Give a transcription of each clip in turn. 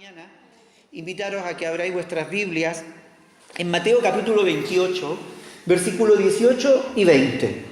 Mañana, invitaros a que abráis vuestras Biblias en Mateo capítulo 28, versículos 18 y 20.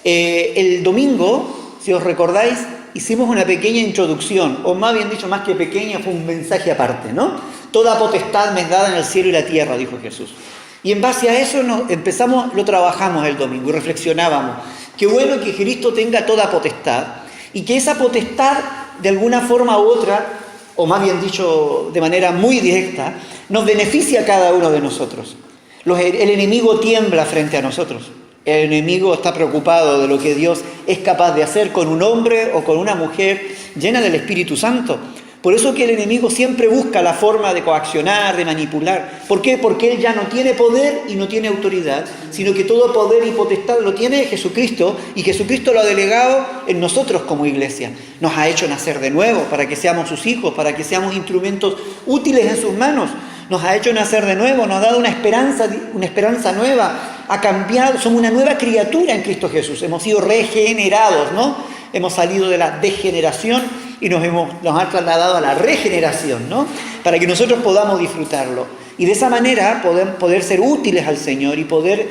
El domingo, si os recordáis, hicimos una pequeña introducción, o más bien dicho, más que pequeña, fue un mensaje aparte, ¿no? Toda potestad me es dada en el cielo y la tierra, dijo Jesús. Y en base a eso lo trabajamos el domingo y reflexionábamos. Qué bueno que Cristo tenga toda potestad y que esa potestad, de alguna forma u otra, o más bien dicho, de manera muy directa, nos beneficia a cada uno de nosotros. El enemigo tiembla frente a nosotros. El enemigo está preocupado de lo que Dios es capaz de hacer con un hombre o con una mujer llena del Espíritu Santo. Por eso que el enemigo siempre busca la forma de coaccionar, de manipular. ¿Por qué? Porque él ya no tiene poder y no tiene autoridad, sino que todo poder y potestad lo tiene Jesucristo, y Jesucristo lo ha delegado en nosotros como iglesia. Nos ha hecho nacer de nuevo para que seamos sus hijos, para que seamos instrumentos útiles en sus manos. Nos ha hecho nacer de nuevo, nos ha dado una esperanza nueva, ha cambiado, somos una nueva criatura en Cristo Jesús. Hemos sido regenerados, ¿no? Hemos salido de la degeneración y nos ha trasladado a la regeneración, ¿no? Para que nosotros podamos disfrutarlo. Y de esa manera poder ser útiles al Señor y poder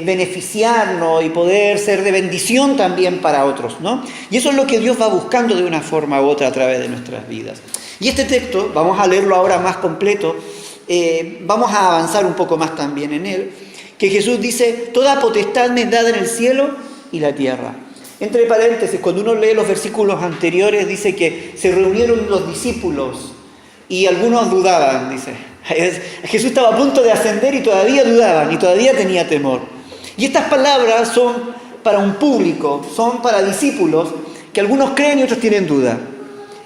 beneficiarnos y poder ser de bendición también para otros, ¿no? Y eso es lo que Dios va buscando de una forma u otra a través de nuestras vidas. Y este texto, vamos a leerlo ahora más completo, vamos a avanzar un poco más también en él, que Jesús dice: toda potestad me es dada en el cielo y la tierra. Entre paréntesis, cuando uno lee los versículos anteriores, dice que se reunieron los discípulos y algunos dudaban, dice. Jesús estaba a punto de ascender y todavía dudaban y todavía tenía temor. Y estas palabras son para un público, son para discípulos que algunos creen y otros tienen duda.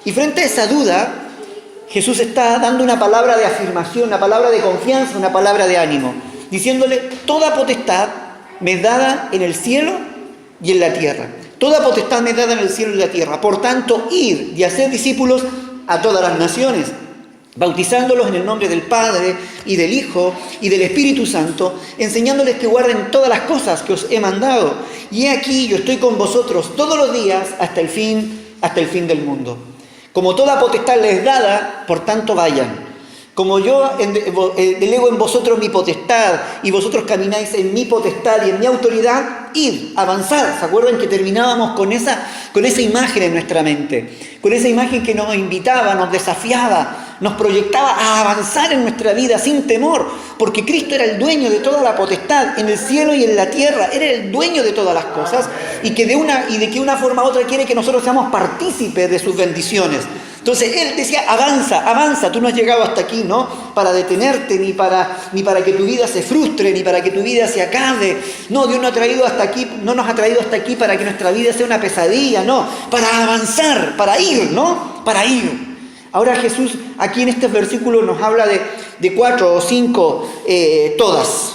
Y frente a esa duda, Jesús está dando una palabra de afirmación, una palabra de confianza, una palabra de ánimo, diciéndole: toda potestad me es dada en el cielo y en la tierra. Toda potestad me es dada en el cielo y la tierra. Por tanto, id y haced discípulos a todas las naciones, bautizándolos en el nombre del Padre y del Hijo y del Espíritu Santo, enseñándoles que guarden todas las cosas que os he mandado. Y he aquí, yo estoy con vosotros todos los días hasta el fin del mundo. Como toda potestad les es dada, por tanto vayan. Como yo delego en vosotros mi potestad y vosotros camináis en mi potestad y en mi autoridad, id, avanzad. ¿Se acuerdan que terminábamos con esa imagen en nuestra mente? Con esa imagen que nos invitaba, nos desafiaba, nos proyectaba a avanzar en nuestra vida sin temor, porque Cristo era el dueño de toda la potestad en el cielo y en la tierra. Era el dueño de todas las cosas y de que una forma u otra quiere que nosotros seamos partícipes de sus bendiciones. Entonces Él decía: avanza, tú no has llegado hasta aquí, ¿no? Para detenerte, ni para que tu vida se frustre, ni para que tu vida se acabe. No, Dios no nos ha traído hasta aquí para que nuestra vida sea una pesadilla, no, para avanzar, para ir, ¿no? Para ir. Ahora Jesús aquí en este versículo nos habla de 4 o 5 todas.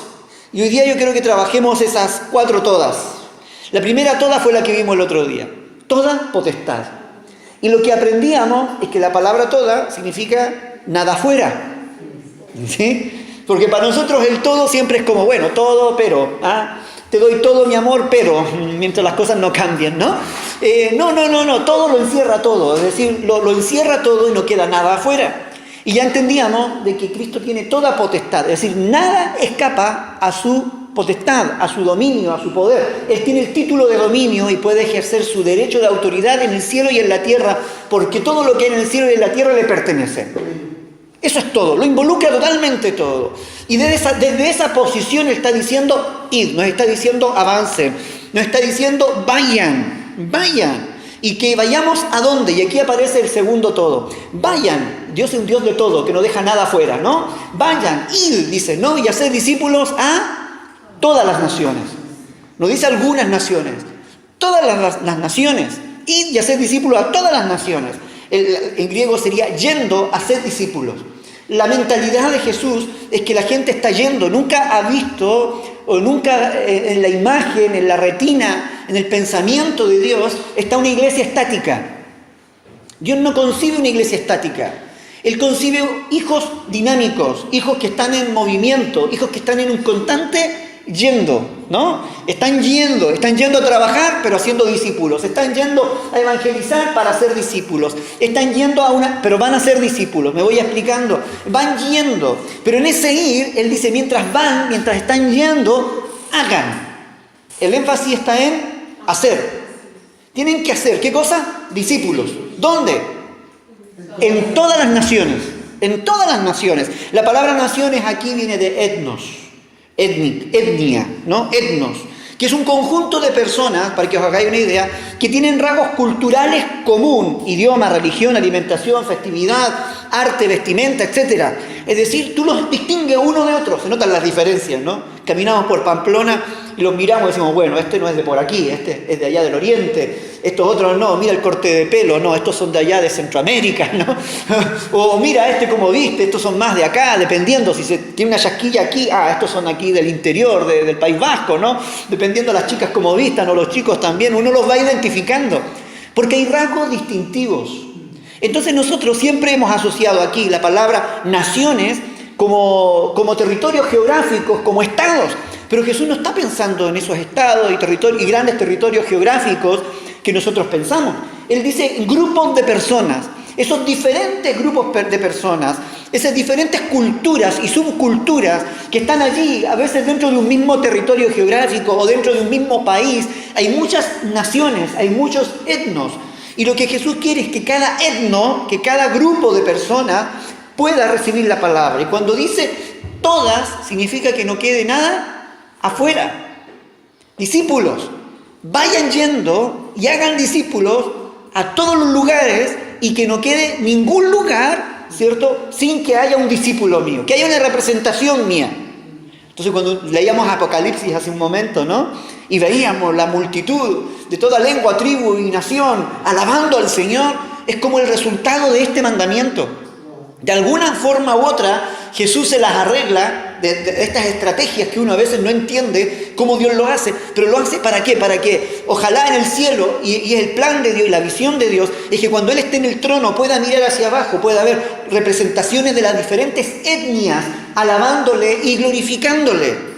Y hoy día yo quiero que trabajemos esas 4 todas. La primera toda fue la que vimos el otro día. Toda potestad. Y lo que aprendíamos es que la palabra toda significa nada fuera, ¿sí? Porque para nosotros el todo siempre es como, bueno, todo, pero, te doy todo mi amor, pero, mientras las cosas no cambian, ¿no? No, todo lo encierra todo, es decir, lo encierra todo y no queda nada afuera. Y ya entendíamos de que Cristo tiene toda potestad, es decir, nada escapa a su potestad, a su dominio, a su poder. Él tiene el título de dominio y puede ejercer su derecho de autoridad en el cielo y en la tierra, porque todo lo que hay en el cielo y en la tierra le pertenece. Eso es todo, lo involucra totalmente todo. Y desde esa posición Él está diciendo: id, nos está diciendo: avancen, nos está diciendo: vayan. Y que vayamos a dónde. Y aquí aparece el segundo todo. Vayan. Dios es un Dios de todo, que no deja nada afuera, ¿no? Vayan, id, dice, ¿no? Y hacer discípulos a todas las naciones. No dice algunas naciones. Todas las naciones. Id y hacer discípulos a todas las naciones. En griego sería yendo a ser discípulos. La mentalidad de Jesús es que la gente está yendo. Nunca ha visto, o nunca en la imagen, en la retina, en el pensamiento de Dios, está una iglesia estática. Dios no concibe una iglesia estática. Él concibe hijos dinámicos, hijos que están en movimiento, hijos que están en un constante yendo, ¿no? Están yendo a trabajar, pero haciendo discípulos. Están yendo a evangelizar para ser discípulos. Están yendo pero van a ser discípulos. Me voy explicando. Van yendo. Pero en ese ir, él dice, mientras están yendo, hagan. El énfasis está en hacer. Tienen que hacer, ¿qué cosa? Discípulos. ¿Dónde? En todas las naciones. En todas las naciones. La palabra naciones aquí viene de etnos. Etnia, ¿no? Etnos. Que es un conjunto de personas, para que os hagáis una idea, que tienen rasgos culturales común. Idioma, religión, alimentación, festividad, arte, vestimenta, etc. Es decir, tú los distingues uno de otro. Se notan las diferencias, ¿no? Caminamos por Pamplona y los miramos y decimos, bueno, este no es de por aquí, este es de allá del oriente, estos otros no, mira el corte de pelo, no, estos son de allá de Centroamérica, ¿no? O mira este como viste, estos son más de acá, dependiendo, si se tiene una chasquilla aquí, estos son aquí del interior, del País Vasco, ¿no? Dependiendo las chicas como vistan o los chicos también, uno los va identificando, porque hay rasgos distintivos. Entonces nosotros siempre hemos asociado aquí la palabra naciones como territorios geográficos, como estados. Pero Jesús no está pensando en esos estados y grandes territorios geográficos que nosotros pensamos. Él dice grupos de personas. Esos diferentes grupos de personas, esas diferentes culturas y subculturas que están allí, a veces dentro de un mismo territorio geográfico o dentro de un mismo país, hay muchas naciones, hay muchos etnos. Y lo que Jesús quiere es que cada etno, que cada grupo de personas pueda recibir la palabra. Y cuando dice todas, significa que no quede nada afuera. Discípulos, vayan yendo y hagan discípulos a todos los lugares y que no quede ningún lugar, ¿cierto?, sin que haya un discípulo mío, que haya una representación mía. Entonces cuando leíamos Apocalipsis hace un momento, ¿no?, y veíamos la multitud de toda lengua, tribu y nación alabando al Señor, es como el resultado de este mandamiento. De alguna forma u otra, Jesús se las arregla de estas estrategias que uno a veces no entiende cómo Dios lo hace. Pero lo hace ¿para qué? Para que ojalá en el cielo, y es el plan de Dios y la visión de Dios, es que cuando Él esté en el trono pueda mirar hacia abajo, pueda haber representaciones de las diferentes etnias alabándole y glorificándole.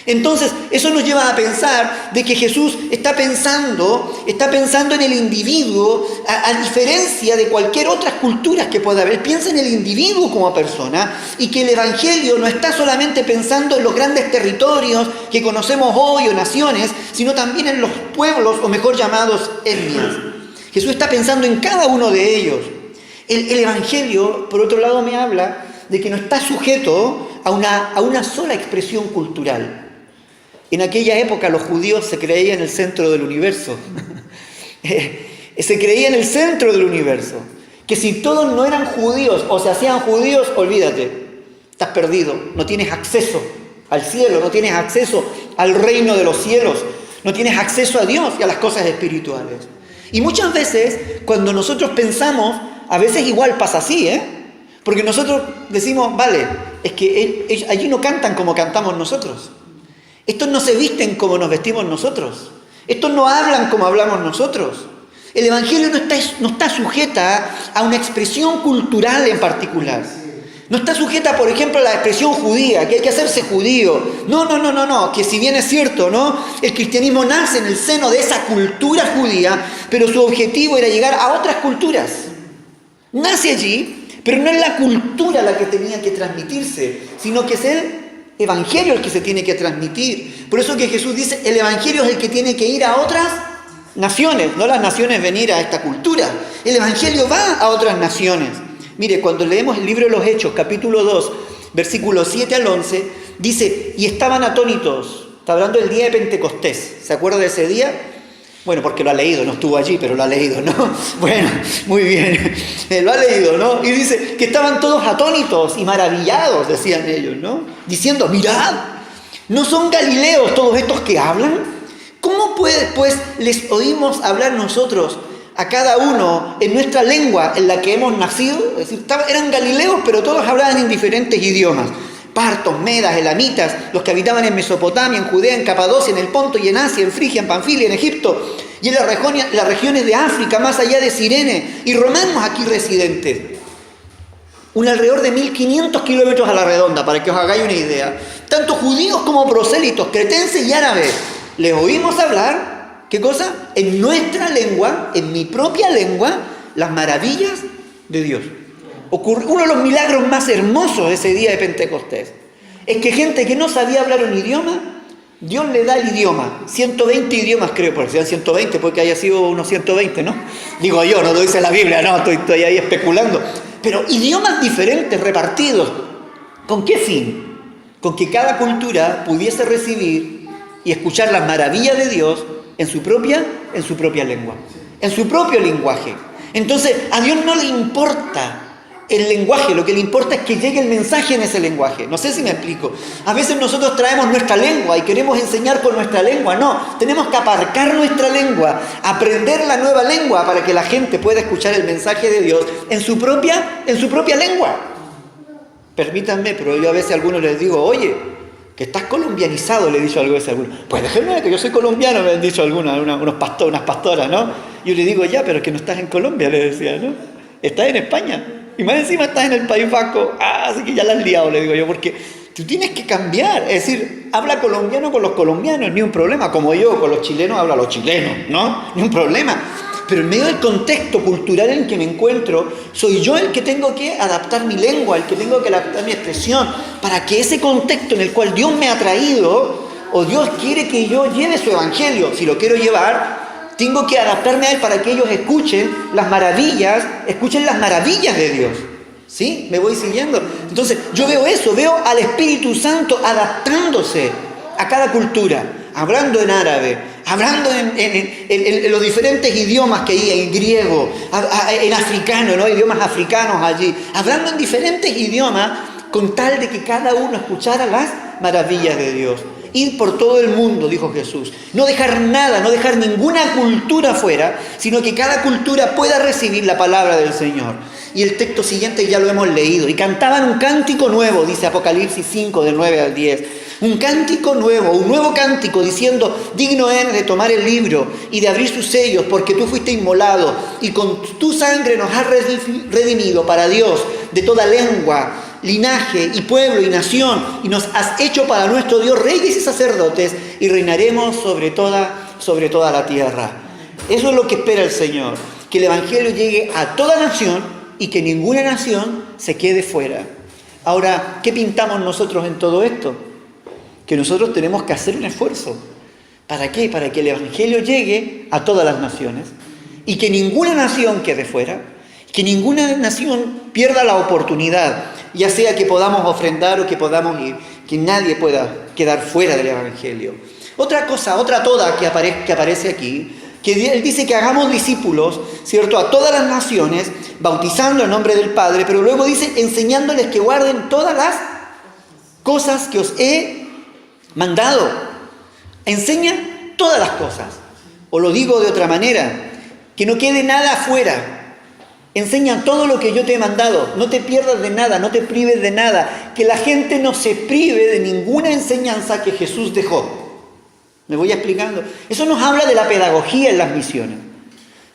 Entonces, eso nos lleva a pensar de que Jesús está pensando en el individuo a diferencia de cualquier otra cultura que pueda haber. Piensa en el individuo como persona y que el Evangelio no está solamente pensando en los grandes territorios que conocemos hoy o naciones, sino también en los pueblos o mejor llamados etnias. Jesús está pensando en cada uno de ellos. El Evangelio, por otro lado, me habla de que no está sujeto a una sola expresión cultural. En aquella época los judíos se creían el centro del universo. Se creían el centro del universo. Que si todos no eran judíos o se hacían judíos, olvídate, estás perdido. No tienes acceso al cielo, no tienes acceso al reino de los cielos, no tienes acceso a Dios y a las cosas espirituales. Y muchas veces, cuando nosotros pensamos, a veces igual pasa así, porque nosotros decimos, vale, es que allí no cantan como cantamos nosotros. Estos no se visten como nos vestimos nosotros. Estos no hablan como hablamos nosotros. El Evangelio no está sujeta a una expresión cultural en particular. No está sujeta, por ejemplo, a la expresión judía, que hay que hacerse judío. No, que si bien es cierto, ¿no?, el cristianismo nace en el seno de esa cultura judía, pero su objetivo era llegar a otras culturas. Nace allí, pero no es la cultura la que tenía que transmitirse, sino que es el Evangelio el que se tiene que transmitir. Por eso que Jesús dice, el Evangelio es el que tiene que ir a otras naciones, no las naciones venir a esta cultura. El Evangelio va a otras naciones. Mire, cuando leemos el libro de los Hechos, capítulo 2, versículos 7 al 11, dice, y estaban atónitos. Está hablando del día de Pentecostés. ¿Se acuerda de ese día? Bueno, porque lo ha leído, no estuvo allí, pero lo ha leído, ¿no? Bueno, muy bien, lo ha leído, ¿no? Y dice que estaban todos atónitos y maravillados, decían ellos, ¿no? Diciendo, mirad, ¿no son galileos todos estos que hablan? ¿Cómo pues les oímos hablar nosotros a cada uno en nuestra lengua en la que hemos nacido? Es decir, eran galileos, pero todos hablaban en diferentes idiomas. Partos, medas, elamitas, los que habitaban en Mesopotamia, en Judea, en Capadocia, en el Ponto y en Asia, en Frigia, en Panfilia, en Egipto y en las regiones de África, más allá de Cirene, y romanos aquí residentes. Un alrededor de 1500 kilómetros a la redonda, para que os hagáis una idea. tanto judíos como prosélitos, cretenses y árabes, les oímos hablar, ¿qué cosa? En nuestra lengua, en mi propia lengua, las maravillas de Dios. Uno de los milagros más hermosos de ese día de Pentecostés es que gente que no sabía hablar un idioma, Dios le da el idioma. 120 idiomas creo, porque sean 120, porque haya sido unos 120, ¿no? Digo yo, no lo dice la Biblia, no, estoy ahí especulando. Pero idiomas diferentes, repartidos. ¿Con qué fin? Con que cada cultura pudiese recibir y escuchar las maravillas de Dios en su propia lengua, en su propio lenguaje. Entonces, a Dios no le importa el lenguaje, lo que le importa es que llegue el mensaje en ese lenguaje. No sé si me explico. A veces nosotros traemos nuestra lengua y queremos enseñar con nuestra lengua. No, tenemos que aparcar nuestra lengua, aprender la nueva lengua para que la gente pueda escuchar el mensaje de Dios en su propia lengua. Permítanme, pero yo a veces a algunos les digo, oye, que estás colombianizado, le he dicho algo a algunos. Pues déjenme que yo soy colombiano, me han dicho unas pastoras, ¿no? Yo le digo, ya, pero que no estás en Colombia, le decía, ¿no? Estás en España. Y más encima estás en el País Vasco. Así que ya la has liado, le digo yo, porque tú tienes que cambiar. Es decir, habla colombiano con los colombianos, ni un problema. Como yo, con los chilenos, habla los chilenos, ¿no? Ni un problema. Pero en medio del contexto cultural en que me encuentro, soy yo el que tengo que adaptar mi lengua, el que tengo que adaptar mi expresión, para que ese contexto en el cual Dios me ha traído, o Dios quiere que yo lleve su evangelio, si lo quiero llevar, tengo que adaptarme a Él para que ellos escuchen las maravillas de Dios. ¿Sí? ¿Me voy siguiendo? Entonces, yo veo eso, veo al Espíritu Santo adaptándose a cada cultura, hablando en árabe, hablando en los diferentes idiomas que hay, en griego, en africano, ¿no? Idiomas africanos allí, hablando en diferentes idiomas con tal de que cada uno escuchara las maravillas de Dios. Ir por todo el mundo, dijo Jesús. No dejar nada, no dejar ninguna cultura fuera, sino que cada cultura pueda recibir la palabra del Señor. Y el texto siguiente ya lo hemos leído. Y cantaban un cántico nuevo, dice Apocalipsis 5, del 9 al 10. Un cántico nuevo, un nuevo cántico, diciendo, digno eres de tomar el libro y de abrir sus sellos, porque tú fuiste inmolado, y con tu sangre nos has redimido para Dios de toda lengua, linaje y pueblo y nación, y nos has hecho para nuestro Dios reyes y sacerdotes, y reinaremos sobre toda la tierra. Eso es lo que espera el Señor, que el Evangelio llegue a toda nación y que ninguna nación se quede fuera. Ahora, ¿qué pintamos nosotros en todo esto? Que nosotros tenemos que hacer un esfuerzo. ¿Para qué? Para que el Evangelio llegue a todas las naciones y que ninguna nación quede fuera, que ninguna nación pierda la oportunidad, ya sea que podamos ofrendar o que podamos ir, que nadie pueda quedar fuera del Evangelio. Otra cosa, otra toda que aparece aquí, que Él dice que hagamos discípulos, ¿cierto?, a todas las naciones, bautizando en nombre del Padre, pero luego dice, enseñándoles que guarden todas las cosas que os he mandado. Enseña todas las cosas. O lo digo de otra manera, que no quede nada afuera. Enseña todo lo que yo te he mandado. No te pierdas de nada, no te prives de nada. Que la gente no se prive de ninguna enseñanza que Jesús dejó. ¿Me voy explicando? Eso nos habla de la pedagogía en las misiones.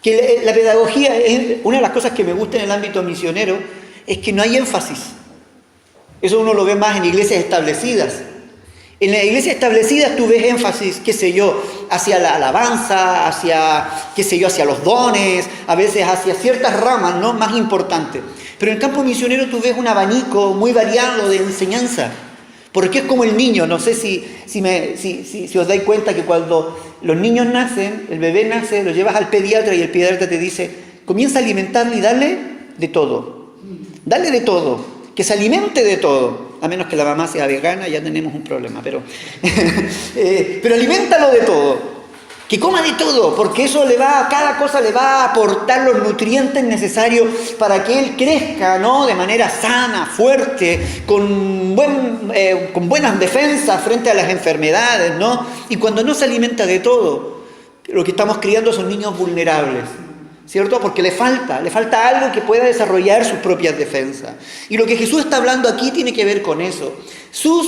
Que la pedagogía es una de las cosas que me gusta en el ámbito misionero, es que no hay énfasis. Eso uno lo ve más en iglesias establecidas. En las iglesias establecidas tú ves énfasis, qué sé yo, hacia la alabanza, hacia los dones, a veces hacia ciertas ramas, ¿no?, más importantes. Pero en el campo misionero tú ves un abanico muy variado de enseñanza. Porque es como el niño, no sé si os dais cuenta que cuando los niños nacen, el bebé nace, lo llevas al pediatra y el pediatra te dice, comienza a alimentarle y dale de todo. Dale de todo, que se alimente de todo. A menos que la mamá sea vegana, ya tenemos un problema, pero aliméntalo de todo. Que coma de todo, porque eso cada cosa le va a aportar los nutrientes necesarios para que él crezca, ¿no?, de manera sana, fuerte, con buenas defensas frente a las enfermedades, ¿no? Y cuando no se alimenta de todo, lo que estamos criando son niños vulnerables, ¿cierto? Porque le falta algo que pueda desarrollar sus propias defensas. Y lo que Jesús está hablando aquí tiene que ver con eso, sus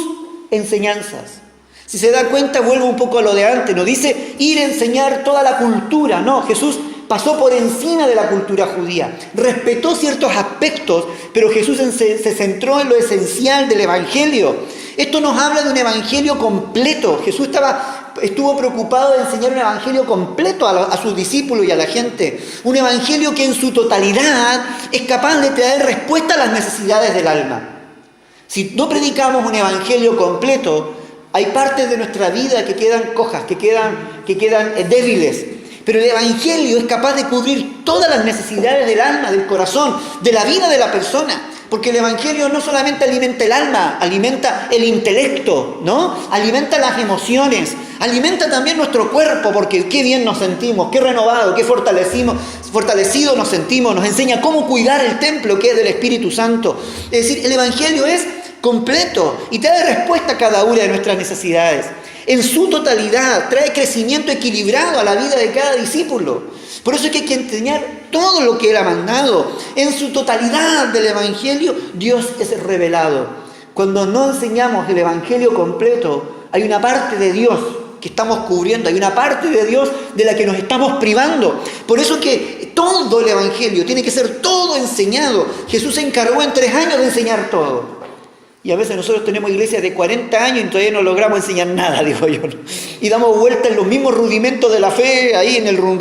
enseñanzas. Si se da cuenta, vuelvo un poco a lo de antes, no dice ir a enseñar toda la cultura, no, Jesús pasó por encima de la cultura judía, respetó ciertos aspectos, pero Jesús se centró en lo esencial del Evangelio. Esto nos habla de un Evangelio completo. Jesús estuvo preocupado de enseñar un Evangelio completo a sus discípulos y a la gente. Un Evangelio que en su totalidad es capaz de traer respuesta a las necesidades del alma. Si no predicamos un Evangelio completo, hay partes de nuestra vida que quedan cojas, que quedan débiles. Pero el Evangelio es capaz de cubrir todas las necesidades del alma, del corazón, de la vida de la persona. Porque el Evangelio no solamente alimenta el alma, alimenta el intelecto, ¿no? Alimenta las emociones, alimenta también nuestro cuerpo, porque qué bien nos sentimos, qué renovado, qué fortalecido nos sentimos, nos enseña cómo cuidar el templo que es del Espíritu Santo. Es decir, el Evangelio es completo y trae respuesta a cada una de nuestras necesidades. En su totalidad trae crecimiento equilibrado a la vida de cada discípulo. Por eso es que hay que enseñar todo lo que Él ha mandado. En su totalidad del Evangelio, Dios es revelado. Cuando no enseñamos el Evangelio completo, hay una parte de Dios que estamos cubriendo, hay una parte de Dios de la que nos estamos privando. Por eso es que todo el Evangelio tiene que ser todo enseñado. Jesús se encargó en 3 años de enseñar todo. Y a veces nosotros tenemos iglesias de 40 años y todavía no logramos enseñar nada, digo yo. Y damos vueltas en los mismos rudimentos de la fe, ahí en el run.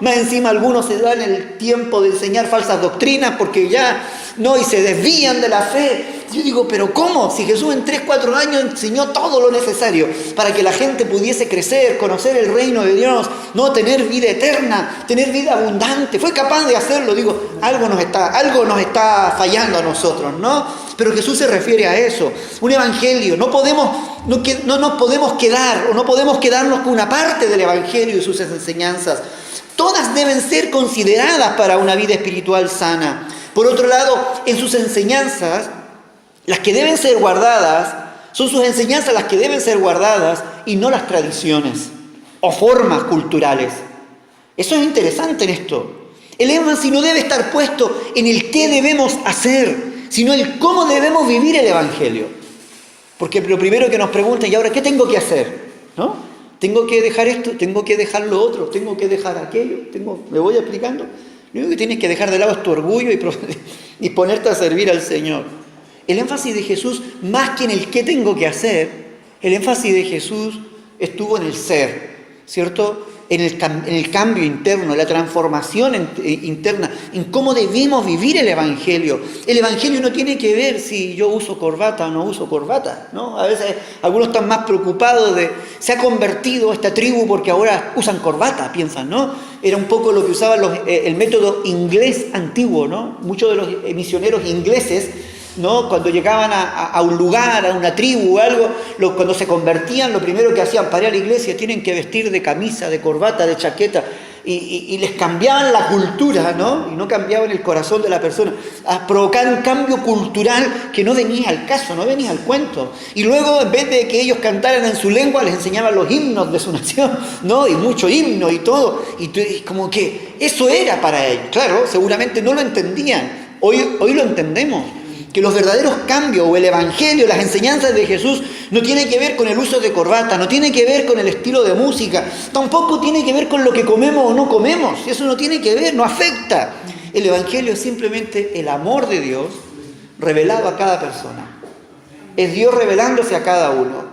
Más encima algunos se dan el tiempo de enseñar falsas doctrinas porque ya, no, y se desvían de la fe. Yo digo, pero ¿cómo? Si Jesús en 3-4 años enseñó todo lo necesario para que la gente pudiese crecer, conocer el reino de Dios, no tener vida eterna, tener vida abundante. Fue capaz de hacerlo, digo, algo nos está fallando a nosotros, ¿no? Pero Jesús se refiere a eso. Un evangelio. No nos podemos quedar o no podemos quedarnos con una parte del evangelio y sus enseñanzas. Todas deben ser consideradas para una vida espiritual sana. Por otro lado, en sus enseñanzas, las que deben ser guardadas, son sus enseñanzas las que deben ser guardadas y no las tradiciones o formas culturales. Eso es interesante en esto. El énfasis no debe estar puesto en el qué debemos hacer, sino el cómo debemos vivir el Evangelio. Porque lo primero que nos preguntan, ¿y ahora qué tengo que hacer? ¿No? ¿Tengo que dejar esto? ¿Tengo que dejar lo otro? ¿Tengo que dejar aquello? ¿Me voy explicando? Lo único que tienes que dejar de lado es tu orgullo y ponerte a servir al Señor. El énfasis de Jesús, más que en el qué tengo que hacer, el énfasis de Jesús estuvo en el ser, ¿cierto? En el cambio interno, la transformación interna, en cómo debemos vivir el Evangelio. El Evangelio no tiene que ver si yo uso corbata o no uso corbata, ¿no? A veces algunos están más preocupados se ha convertido esta tribu porque ahora usan corbata, piensan, ¿no? Era un poco lo que usaban el método inglés antiguo, ¿no? Muchos de los misioneros ingleses, ¿no? Cuando llegaban a un lugar, a una tribu o algo, cuando se convertían, lo primero que hacían para ir a la iglesia, tienen que vestir de camisa, de corbata, de chaqueta, y les cambiaban la cultura, ¿no? Y no cambiaban el corazón de la persona, a provocar un cambio cultural que no venía al caso, no venía al cuento. Y luego, en vez de que ellos cantaran en su lengua, les enseñaban los himnos de su nación, ¿no? Y mucho himno y todo, y como que eso era para ellos. Claro, seguramente no lo entendían, hoy lo entendemos. Que los verdaderos cambios o el Evangelio, las enseñanzas de Jesús no tienen que ver con el uso de corbata, no tiene que ver con el estilo de música, tampoco tiene que ver con lo que comemos o no comemos, eso no tiene que ver, no afecta. El Evangelio es simplemente el amor de Dios revelado a cada persona. Es Dios revelándose a cada uno.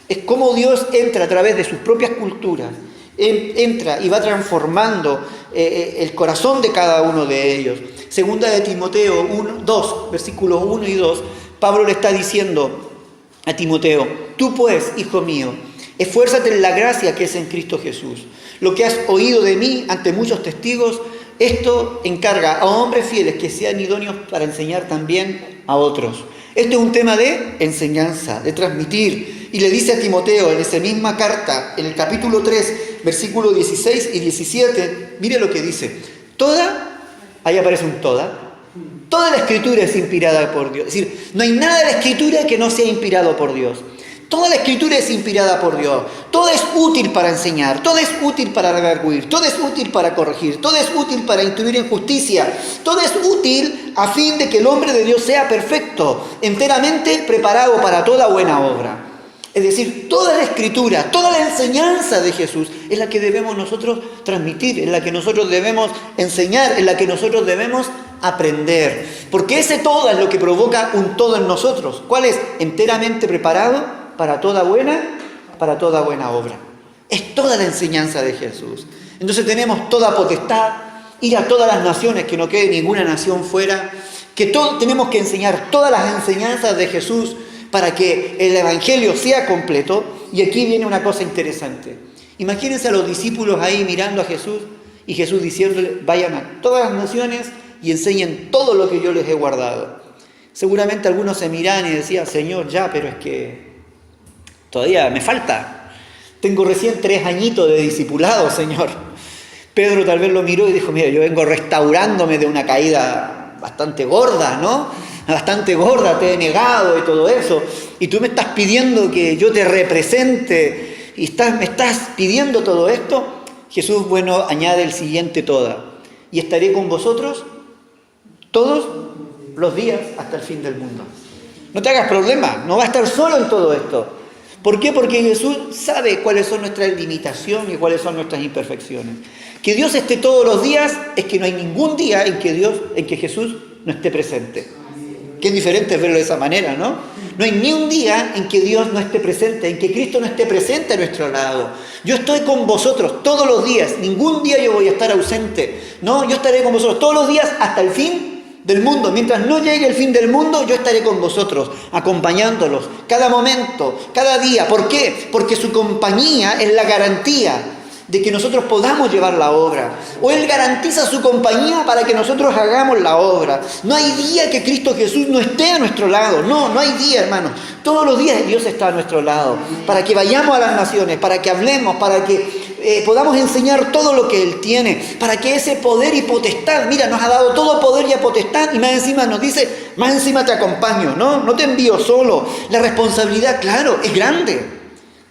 Es como Dios entra a través de sus propias culturas, entra y va transformando el corazón de cada uno de ellos. Segunda de Timoteo 2, versículos 1 y 2, Pablo le está diciendo a Timoteo: tú pues, hijo mío, esfuérzate en la gracia que es en Cristo Jesús. Lo que has oído de mí ante muchos testigos, esto encarga a hombres fieles que sean idóneos para enseñar también a otros. Esto es un tema de enseñanza, de transmitir. Y le dice a Timoteo en esa misma carta, en el capítulo 3, versículos 16 y 17, mire lo que dice. Ahí aparece un toda la Escritura es inspirada por Dios. Es decir, no hay nada de la Escritura que no sea inspirado por Dios. Toda la Escritura es inspirada por Dios. Todo es útil para enseñar, todo es útil para redarguir, todo es útil para corregir, todo es útil para instruir en justicia, todo es útil a fin de que el hombre de Dios sea perfecto, enteramente preparado para toda buena obra. Es decir, toda la Escritura, toda la enseñanza de Jesús es la que debemos nosotros transmitir, es la que nosotros debemos enseñar, es la que nosotros debemos aprender. Porque ese todo es lo que provoca un todo en nosotros. ¿Cuál es? Enteramente preparado para toda buena obra. Es toda la enseñanza de Jesús. Entonces tenemos toda potestad, ir a todas las naciones, que no quede ninguna nación fuera, que tenemos que enseñar todas las enseñanzas de Jesús para que el Evangelio sea completo. Y aquí viene una cosa interesante. Imagínense a los discípulos ahí mirando a Jesús y Jesús diciéndole, vayan a todas las naciones y enseñen todo lo que yo les he guardado. Seguramente algunos se miran y decían, Señor, ya, pero es que todavía me falta. Tengo recién 3 añitos de discipulado, Señor. Pedro tal vez lo miró y dijo, mira, yo vengo restaurándome de una caída bastante gorda, ¿no? Bastante gorda, te he negado y todo eso. Y tú me estás pidiendo que yo te represente y me estás pidiendo todo esto. Jesús, bueno, añade el siguiente toda. Y estaré con vosotros todos los días hasta el fin del mundo. No te hagas problema, no va a estar solo en todo esto. ¿Por qué? Porque Jesús sabe cuáles son nuestras limitaciones y cuáles son nuestras imperfecciones. Que Dios esté todos los días es que no hay ningún día en que Jesús no esté presente. Qué diferente es verlo de esa manera, ¿no? No hay ni un día en que Dios no esté presente, en que Cristo no esté presente a nuestro lado. Yo estoy con vosotros todos los días, ningún día yo voy a estar ausente, ¿no? Yo estaré con vosotros todos los días hasta el fin del mundo. Mientras no llegue el fin del mundo, yo estaré con vosotros, acompañándolos, cada momento, cada día. ¿Por qué? Porque su compañía es la garantía de que nosotros podamos llevar la obra. O Él garantiza su compañía para que nosotros hagamos la obra. No hay día que Cristo Jesús no esté a nuestro lado. No hay día, hermanos. Todos los días Dios está a nuestro lado. Para que vayamos a las naciones, para que hablemos, para que podamos enseñar todo lo que Él tiene. Para que ese poder y potestad, mira, nos ha dado todo poder y potestad. Y más encima nos dice, más encima te acompaño, ¿no? No te envío solo. La responsabilidad, claro, es grande.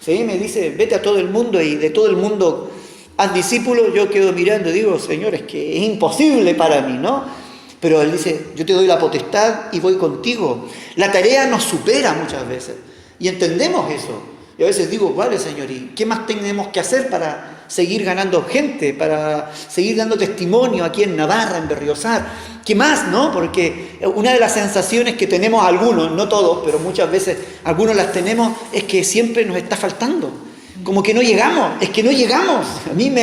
¿Sí? Me dice, vete a todo el mundo y de todo el mundo haz discípulos. Yo quedo mirando y digo, Señor, es que es imposible para mí, ¿no? Pero Él dice, yo te doy la potestad y voy contigo. La tarea nos supera muchas veces y entendemos eso. Y a veces digo, vale, Señor, ¿y qué más tenemos que hacer para seguir ganando gente, para seguir dando testimonio aquí en Navarra, en Berriozar? ¿Qué más, no? Porque una de las sensaciones que tenemos algunos, no todos, pero muchas veces algunos las tenemos, es que siempre nos está faltando. Como que no llegamos, es que no llegamos. A mí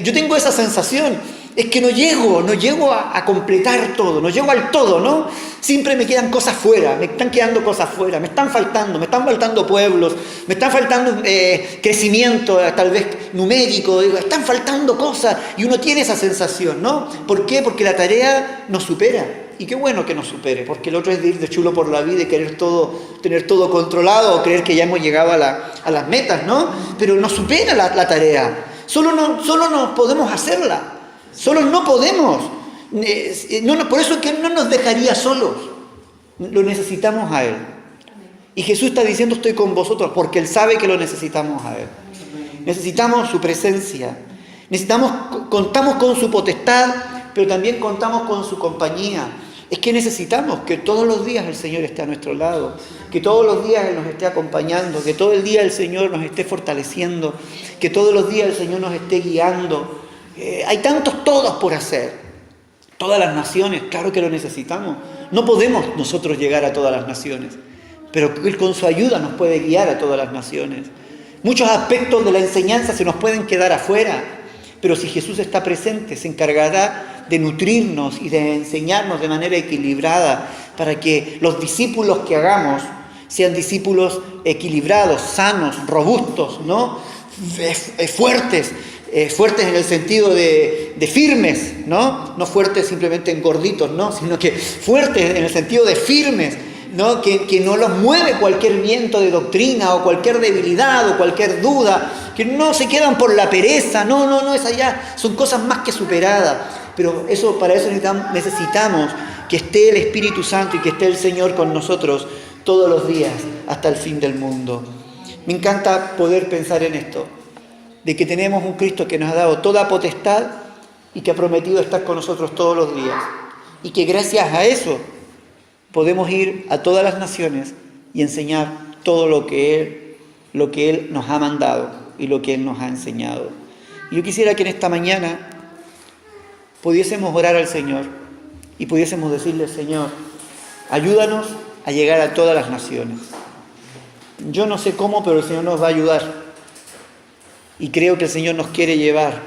yo tengo esa sensación. Es que no llego a completar todo, no llego al todo, ¿no? Siempre me quedan cosas fuera, me están quedando cosas fuera, me están faltando pueblos, me están faltando crecimiento, tal vez numérico, están faltando cosas y uno tiene esa sensación, ¿no? ¿Por qué? Porque la tarea nos supera. Y qué bueno que nos supere, porque el otro es de ir de chulo por la vida y querer tener todo controlado o creer que ya hemos llegado a las metas, ¿no? Pero nos supera la tarea, solo no podemos hacerla. Solos no podemos. Por eso es que Él no nos dejaría solos. Lo necesitamos a Él. Y Jesús está diciendo, estoy con vosotros, porque Él sabe que lo necesitamos a Él. Necesitamos su presencia. Contamos con su potestad, pero también contamos con su compañía. Es que necesitamos que todos los días el Señor esté a nuestro lado, que todos los días Él nos esté acompañando, que todo el día el Señor nos esté fortaleciendo, que todos los días el Señor nos esté guiando. Hay tantos todos por hacer. Todas las naciones, claro que lo necesitamos. No podemos nosotros llegar a todas las naciones, pero Él con su ayuda nos puede guiar a todas las naciones. Muchos aspectos de la enseñanza se nos pueden quedar afuera, pero si Jesús está presente, se encargará de nutrirnos y de enseñarnos de manera equilibrada para que los discípulos que hagamos sean discípulos equilibrados, sanos, robustos, ¿no? Fuertes en el sentido de firmes, ¿no? No fuertes simplemente en gorditos, ¿no? Sino que fuertes en el sentido de firmes, ¿no? Que no los mueve cualquier viento de doctrina o cualquier debilidad o cualquier duda, que no se quedan por la pereza, no, es allá, son cosas más que superadas. Pero para eso necesitamos que esté el Espíritu Santo y que esté el Señor con nosotros todos los días hasta el fin del mundo. Me encanta poder pensar en esto, de que tenemos un Cristo que nos ha dado toda potestad y que ha prometido estar con nosotros todos los días. Y que gracias a eso podemos ir a todas las naciones y enseñar todo lo que Él lo que Él nos ha mandado y lo que Él nos ha enseñado. Y yo quisiera que en esta mañana pudiésemos orar al Señor y pudiésemos decirle: Señor, ayúdanos a llegar a todas las naciones. Yo no sé cómo, pero el Señor nos va a ayudar. Y creo que el Señor nos quiere llevar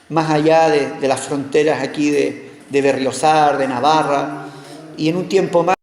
más allá de las fronteras aquí de Berriozar, de Navarra, y en un tiempo más